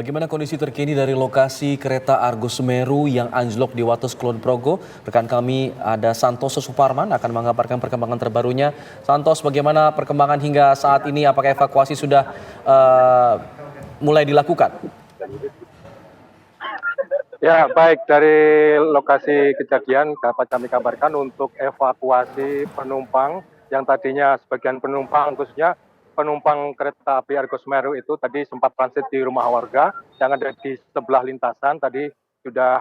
Bagaimana kondisi terkini dari lokasi kereta Argo Semeru yang anjlok di Wates Kulon Progo? Rekan kami ada Santoso Suparman akan mengabarkan perkembangan terbarunya. Santos, bagaimana perkembangan hingga saat ini? Apakah evakuasi sudah mulai dilakukan? Ya, baik, dari lokasi kejadian dapat kami kabarkan untuk evakuasi penumpang yang tadinya sebagian penumpang, khususnya penumpang kereta api Argo Semeru itu tadi sempat transit di rumah warga yang ada di sebelah lintasan. Tadi sudah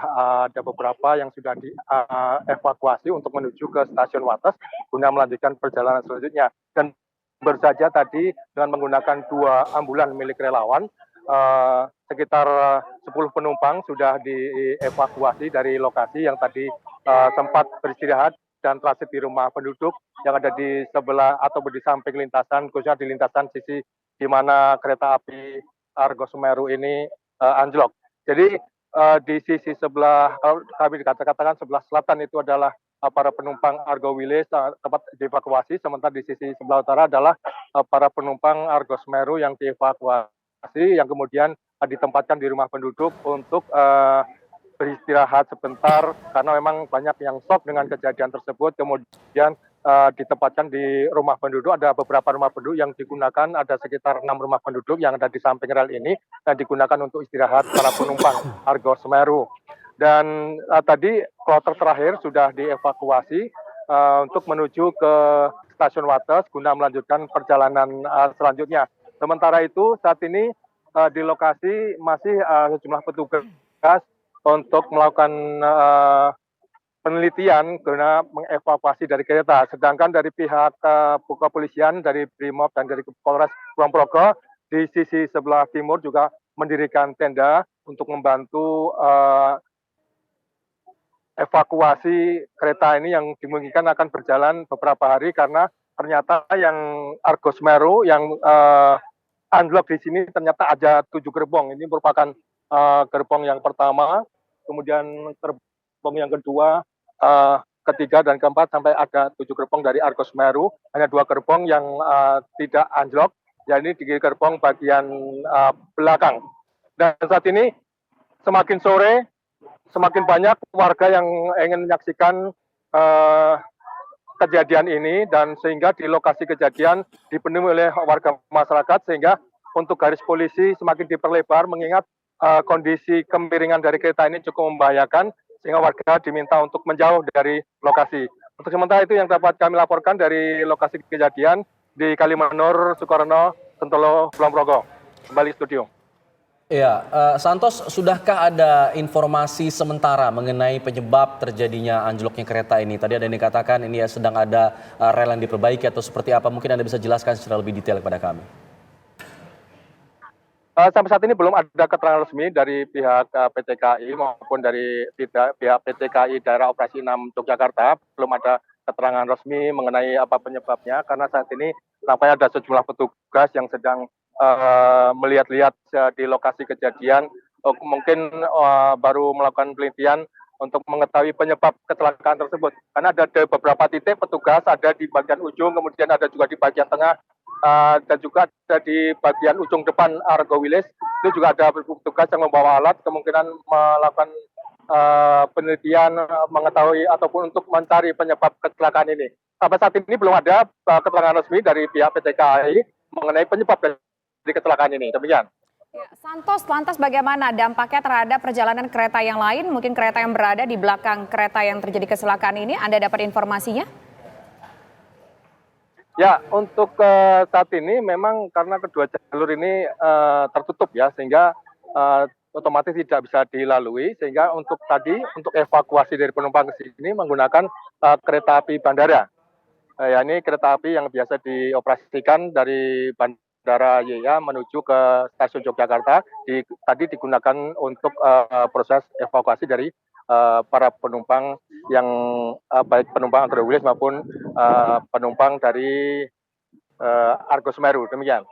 ada beberapa yang sudah dievakuasi untuk menuju ke stasiun Wates guna melanjutkan perjalanan selanjutnya. Dan baru saja tadi dengan menggunakan 2 ambulan milik relawan, sekitar 10 penumpang sudah dievakuasi dari lokasi yang tadi sempat beristirahat dan transit di rumah penduduk yang ada di sebelah atau di samping lintasan, khususnya di lintasan sisi di mana kereta api Argo Semeru ini anjlok. Jadi di sisi sebelah, kalau kami dikatakan sebelah selatan itu adalah para penumpang Argo Wilis tempat dievakuasi, sementara di sisi sebelah utara adalah para penumpang Argo Semeru yang dievakuasi, yang kemudian ditempatkan di rumah penduduk untuk beristirahat sebentar karena memang banyak yang shock dengan kejadian tersebut. Kemudian ditempatkan di rumah penduduk. Ada beberapa rumah penduduk yang digunakan, ada sekitar 6 rumah penduduk yang ada di samping rel ini yang digunakan untuk istirahat para penumpang Argo Semeru. Dan tadi kloter terakhir sudah dievakuasi untuk menuju ke stasiun Wates guna melanjutkan perjalanan selanjutnya. Sementara itu saat ini di lokasi masih sejumlah petugas untuk melakukan penelitian guna mengevakuasi dari kereta. Sedangkan dari pihak kepolisian, dari Brimob dan dari Polres Kulon Progo di sisi sebelah timur juga mendirikan tenda untuk membantu evakuasi kereta ini yang dimungkinkan akan berjalan beberapa hari karena ternyata yang Argo Semeru yang anjlok di sini ternyata ada 7 gerbong. Ini merupakan gerbong yang pertama, kemudian gerbong yang kedua, ketiga dan keempat sampai ada 7 gerbong dari Argo Semeru. Hanya 2 gerbong yang tidak anjlok, yakni di gerbong bagian belakang. Dan saat ini semakin sore, semakin banyak warga yang ingin menyaksikan kejadian ini, dan sehingga di lokasi kejadian dipenuhi oleh warga masyarakat, sehingga untuk garis polisi semakin diperlebar mengingat kondisi kemiringan dari kereta ini cukup membahayakan, sehingga warga diminta untuk menjauh dari lokasi. Untuk sementara itu yang dapat kami laporkan dari lokasi kejadian di Kalimanur, Sukarno, Sentolo, Kulon Progo. Kembali studio. Ya, Santos, sudahkah ada informasi sementara mengenai penyebab terjadinya anjloknya kereta ini? Tadi ada yang dikatakan ini sedang ada rel yang diperbaiki atau seperti apa? Mungkin Anda bisa jelaskan secara lebih detail kepada kami. Sampai saat ini belum ada keterangan resmi dari pihak PT KAI maupun dari pihak PT KAI Daerah Operasi 6 Yogyakarta. Belum ada keterangan resmi mengenai apa penyebabnya, karena saat ini nampaknya ada sejumlah petugas yang sedang melihat-lihat di lokasi kejadian, mungkin baru melakukan penelitian untuk mengetahui penyebab kecelakaan tersebut. Karena ada beberapa titik petugas, ada di bagian ujung, kemudian ada juga di bagian tengah, dan juga ada di bagian ujung depan Argo Wilis. Itu juga ada petugas yang membawa alat, kemungkinan melakukan penelitian, mengetahui ataupun untuk mencari penyebab kecelakaan ini. Sampai saat ini belum ada keterangan resmi dari pihak PT KAI mengenai penyebab dari kecelakaan ini. Demikian. Ya, Santos, lantas bagaimana dampaknya terhadap perjalanan kereta yang lain, mungkin kereta yang berada di belakang kereta yang terjadi kecelakaan ini? Anda dapat informasinya? Ya, untuk saat ini memang karena kedua jalur ini tertutup ya, sehingga otomatis tidak bisa dilalui, sehingga untuk evakuasi dari penumpang ke sini menggunakan kereta api bandara. Ya, ini kereta api yang biasa dioperasikan dari Bandara YIA menuju ke stasiun Yogyakarta. Tadi digunakan untuk proses evakuasi dari para penumpang yang baik penumpang Argo Wilis maupun penumpang dari Argo Semeru. Demikian.